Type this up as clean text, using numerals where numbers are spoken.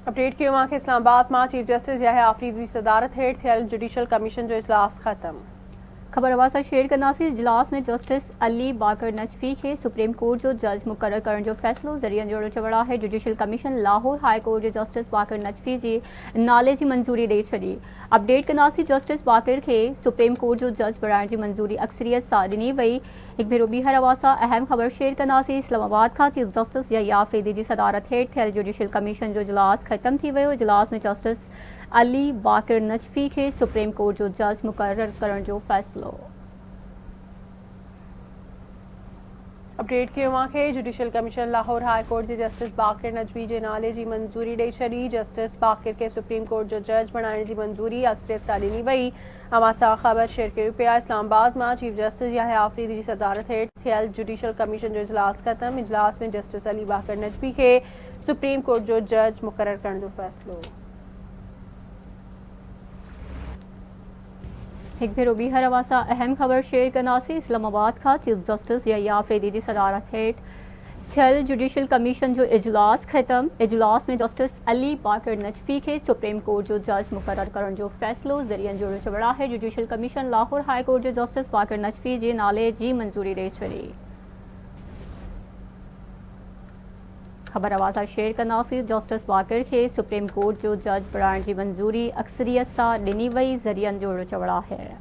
Update की वहाँ के इस्लामाबाद में चीफ जस्टिस याहिया आफरीदी की सदारत हेठ थियल जुडिशल कमीशन जो इजलास खत्म। खबर अवासा शेयर करनासी इजलास में जस्टिस अली बाकर नजफी के सुप्रीम कोर्ट जो जज मुकर्रर करण जो फैसलो ज़रिए जोड़ो चवड़ा है। Judicial commission Lahore high court जो जस्टिस बाकर नजफी जी नाले की मंजूरी दे छड़ी। अपडेट करनासी जस्टिस बाकर के सुप्रीम कोर्ट जो जज बढ़ाने की मंजूरी अक्सरियत सां ॾिनी वई। एक भेरो ॿीहर अवासा अहम खबर शेयर करनासी इस्लामाबाद का चीफ जस्टिस याहिया आफरीदी की सदारत हेठ थियल जुडिशल कमीशन जो इजलास खत्म थी वियो। इजलास में जस्टिस अली बाकर नजफी के सुप्रीम कोर्ट जो जज मुकर्रर करण जो फैसलो। अपडेट की वहाँ के judicial commission Lahore high court के जस्टिस बाकर नजफी जे नाले की मंजूरी दे छड़ी। जस्टिस बाकर के सुप्रीम कोर्ट जो जज बनाने की मंजूरी अक्सरियत सां ॾिनी वई। अवासा खबर शेयर कयो पिया इस्लामाबाद में चीफ जस्टिस याहिया आफरीदी की सदारत हेठ थियल जुडिशल कमीशन जो इजलास खत्म। इजलास में जस्टिस अली बाकर नजफी के सुप्रीम कोर्ट जो जज मुकर्रर करण जो फैसलो। एक भेरो ॿीहर अवासा अहम खबर शेयर करनासी इस्लामाबाद का चीफ जस्टिस याहिया आफरीदी की सदारत हेठ थियल जुडिशल कमीशन जो इजलास खत्म। इजलास में जस्टिस अली बाकर नजफी के सुप्रीम कोर्ट जो जज मुकर्रर करण जो फैसलो ज़रिए जोड़ो चवड़ा है। Judicial commission Lahore high court जो जस्टिस बाकर नजफी जे नाले की मंजूरी दे छड़ी। खबर अवासा शेयर करनासी जस्टिस बाकर के सुप्रीम कोर्ट जो जज बढ़ाने की मंजूरी अक्सरियत सां ॾिनी वई। ज़रिए जोड़ो चवड़ा है।